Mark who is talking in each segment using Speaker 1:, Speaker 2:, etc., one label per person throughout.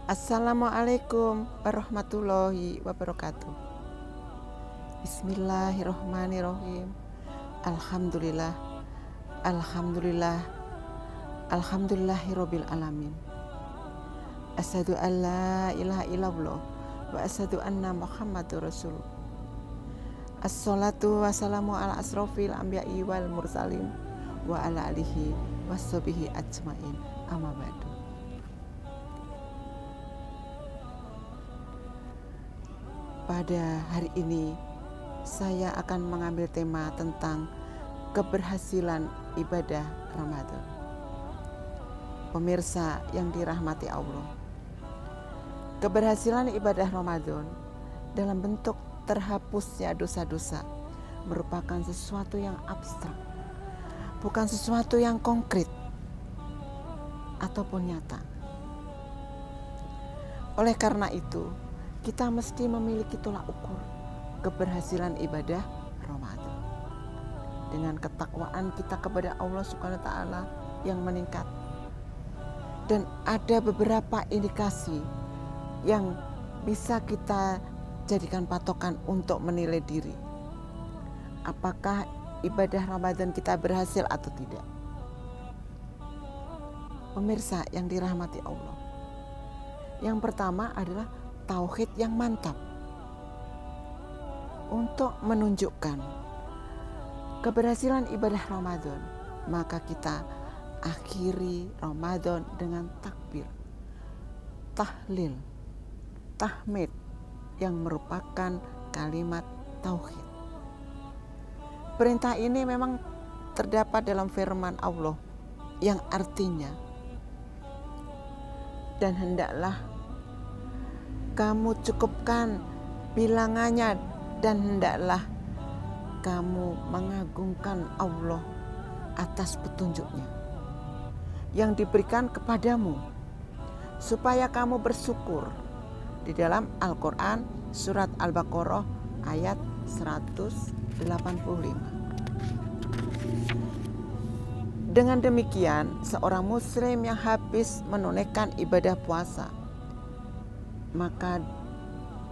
Speaker 1: Assalamualaikum warahmatullahi wabarakatuh. Bismillahirrahmanirrahim. Alhamdulillah, alhamdulillah, alhamdulillahirabbil alamin. Asyhadu an la ilaha illallah wa asyhadu anna Muhammadur rasulullah. Assalatu wassalamu ala asrofil anbiya'i wal mursalin wa ala alihi washabihi ajmain. Amma ba'du. Pada hari ini saya akan mengambil tema tentang keberhasilan ibadah Ramadan. Pemirsa yang dirahmati Allah, keberhasilan ibadah Ramadan dalam bentuk terhapusnya dosa-dosa merupakan sesuatu yang abstrak, bukan sesuatu yang konkret ataupun nyata. Oleh karena itu, kita mesti memiliki tolak ukur keberhasilan ibadah Ramadan dengan ketakwaan kita kepada Allah Subhanahu wa taala yang meningkat. Dan ada beberapa indikasi yang bisa kita jadikan patokan untuk menilai diri. Apakah ibadah Ramadan kita berhasil atau tidak? Pemirsa yang dirahmati Allah, yang pertama adalah tauhid yang mantap. Untuk menunjukkan keberhasilan ibadah Ramadan, maka kita akhiri Ramadan dengan takbir, tahlil, tahmid yang merupakan kalimat tauhid. Perintah ini memang terdapat dalam firman Allah yang artinya, dan hendaklah kamu cukupkan bilangannya, dan hendaklah kamu mengagungkan Allah atas petunjuknya yang diberikan kepadamu, supaya kamu bersyukur. Di dalam Al-Quran surat Al-Baqarah ayat 185. Dengan demikian, seorang muslim yang habis menunaikan ibadah puasa maka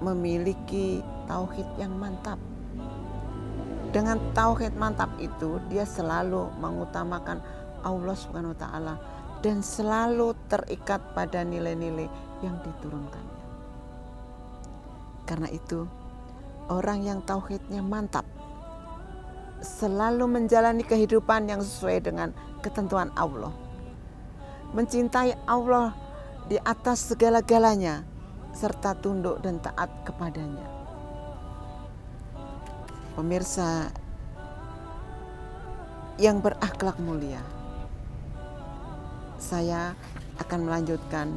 Speaker 1: memiliki tauhid yang mantap. Dengan tauhid mantap itu, dia selalu mengutamakan Allah Subhanahu wa taala dan selalu terikat pada nilai-nilai yang diturunkannya. Karena itu, orang yang tauhidnya mantap selalu menjalani kehidupan yang sesuai dengan ketentuan Allah, mencintai Allah di atas segala-galanya, serta tunduk dan taat kepadanya. Pemirsa yang berakhlak mulia, saya akan melanjutkan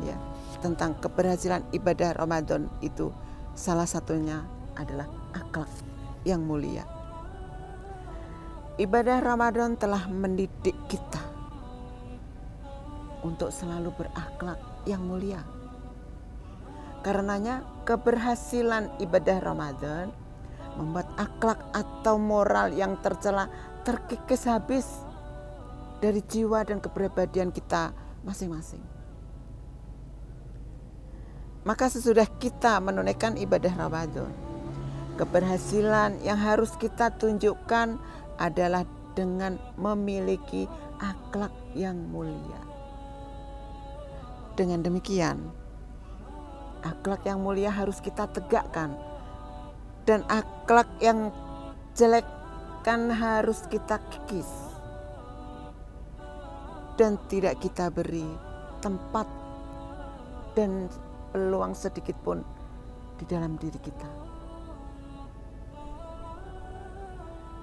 Speaker 1: tentang keberhasilan ibadah Ramadan itu. Salah satunya adalah akhlak yang mulia. Ibadah Ramadan telah mendidik kita untuk selalu berakhlak yang mulia. Karenanya keberhasilan ibadah Ramadan membuat akhlak atau moral yang tercela terkikis habis dari jiwa dan kepribadian kita masing-masing. Maka sesudah kita menunaikan ibadah Ramadan, keberhasilan yang harus kita tunjukkan adalah dengan memiliki akhlak yang mulia. Dengan demikian, akhlak yang mulia harus kita tegakkan, dan akhlak yang jelek kan harus kita kikis dan tidak kita beri tempat dan peluang sedikit pun di dalam diri kita.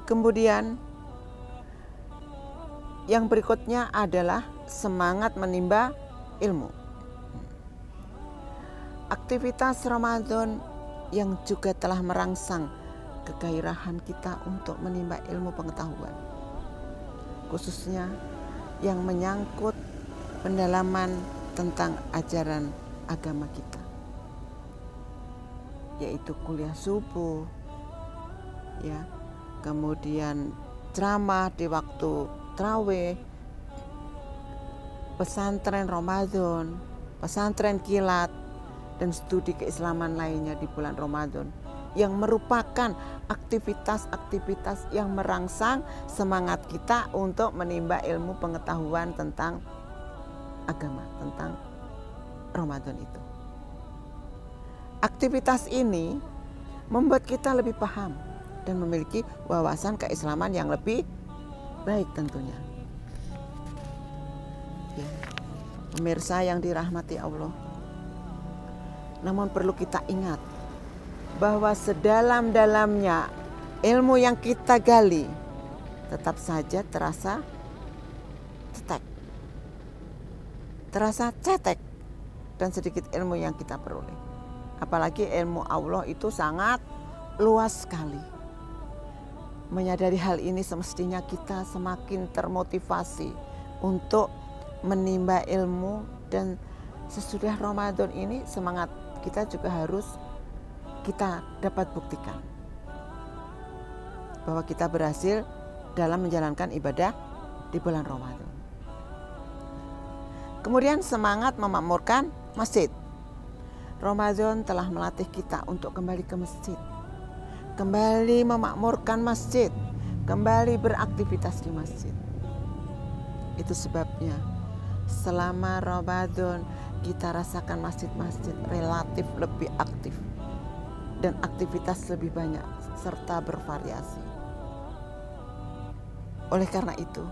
Speaker 1: Kemudian yang berikutnya adalah semangat menimba ilmu. Aktivitas Ramadan yang juga telah merangsang kegairahan kita untuk menimba ilmu pengetahuan, khususnya yang menyangkut pendalaman tentang ajaran agama kita, yaitu kuliah subuh, ya, kemudian ceramah di waktu tarawih, pesantren Ramadan, pesantren kilat, dan studi keislaman lainnya di bulan Ramadan, yang merupakan aktivitas-aktivitas yang merangsang semangat kita untuk menimba ilmu pengetahuan tentang agama, tentang Ramadan itu. Aktivitas ini membuat kita lebih paham dan memiliki wawasan keislaman yang lebih baik tentunya. Ya, pemirsa yang dirahmati Allah, namun perlu kita ingat bahwa sedalam-dalamnya ilmu yang kita gali tetap saja terasa cetek dan sedikit ilmu yang kita peroleh. Apalagi ilmu Allah itu sangat luas sekali. Menyadari hal ini semestinya kita semakin termotivasi untuk menimba ilmu, dan sesudah Ramadan ini semangat kita juga harus kita dapat buktikan bahwa kita berhasil dalam menjalankan ibadah di bulan Ramadan. Kemudian semangat memakmurkan masjid. Ramadan telah melatih kita untuk kembali ke masjid, kembali memakmurkan masjid, kembali beraktivitas di masjid. Itu sebabnya selama Ramadan kita rasakan masjid-masjid relatif lebih aktif dan aktivitas lebih banyak serta bervariasi. Oleh karena itu,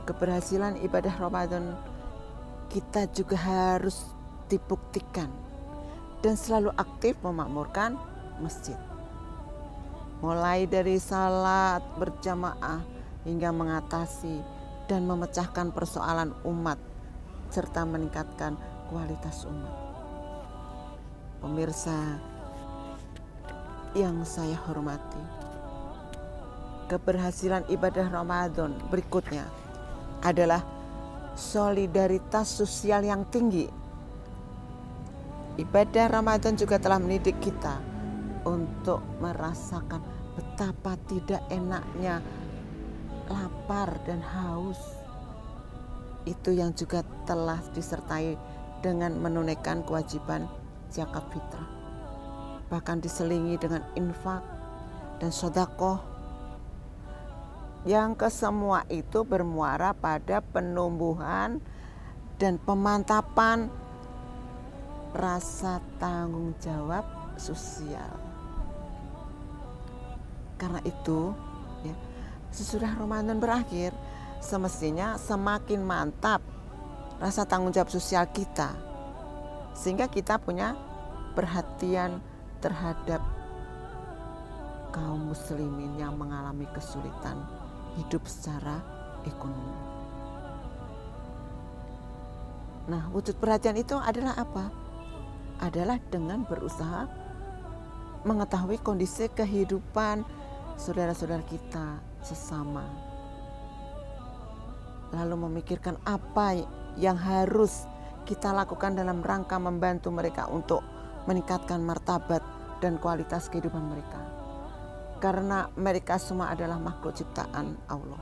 Speaker 1: keberhasilan ibadah Ramadan kita juga harus dibuktikan dan selalu aktif memakmurkan masjid. Mulai dari salat berjamaah hingga mengatasi dan memecahkan persoalan umat serta meningkatkan kualitas umat. Pemirsa yang saya hormati, keberhasilan ibadah Ramadan berikutnya adalah solidaritas sosial yang tinggi. Ibadah Ramadan juga telah mendidik kita untuk merasakan betapa tidak enaknya lapar dan haus. Itu yang juga telah disertai dengan menunaikan kewajiban zakat fitrah, bahkan diselingi dengan infak dan sedekah, yang kesemua itu bermuara pada penumbuhan dan pemantapan rasa tanggung jawab sosial. Karena itu, ya, sesudah Ramadan berakhir, semestinya semakin mantap rasa tanggung jawab sosial kita, sehingga kita punya perhatian terhadap kaum muslimin yang mengalami kesulitan hidup secara ekonomi. Nah, wujud perhatian itu adalah apa? Adalah dengan berusaha mengetahui kondisi kehidupan saudara-saudara kita sesama, lalu memikirkan apa yang harus kita lakukan dalam rangka membantu mereka untuk meningkatkan martabat dan kualitas kehidupan mereka. Karena mereka semua adalah makhluk ciptaan Allah,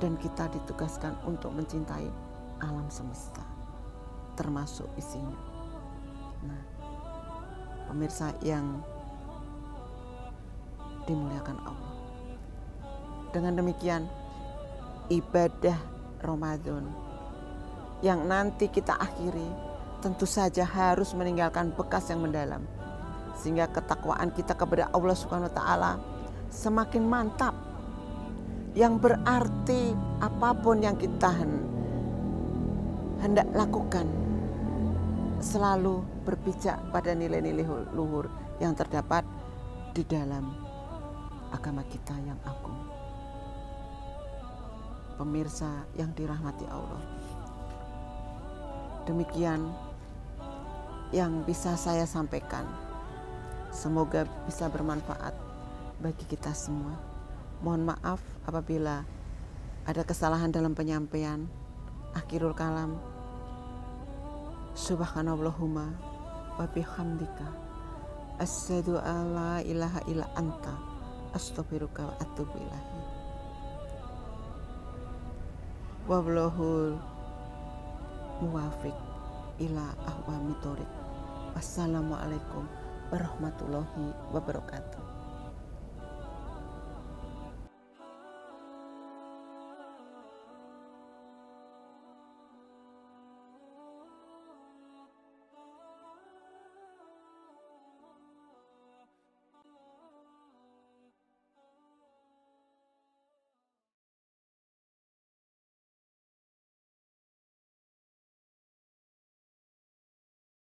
Speaker 1: dan kita ditugaskan untuk mencintai alam semesta, termasuk isinya. Nah, pemirsa yang dimuliakan Allah, Dengan demikian, ibadah Ramadan yang nanti kita akhiri tentu saja harus meninggalkan bekas yang mendalam, sehingga ketakwaan kita kepada Allah Subhanahu wa taala semakin mantap. Yang berarti apapun yang kita hendak lakukan selalu berpijak pada nilai-nilai luhur yang terdapat di dalam agama kita yang agung. Pemirsa yang dirahmati Allah, demikian yang bisa saya sampaikan. Semoga bisa bermanfaat bagi kita semua. Mohon maaf apabila ada kesalahan dalam penyampaian. Akhirul kalam. Subhanallahumma wa bihamdika asyhadu an la ilaha illa anta astaghfiruka wa atubu ilaihi. Wallahul muwafiq ila ahwami thoriq. Wassalamualaikum warahmatullahi wabarakatuh.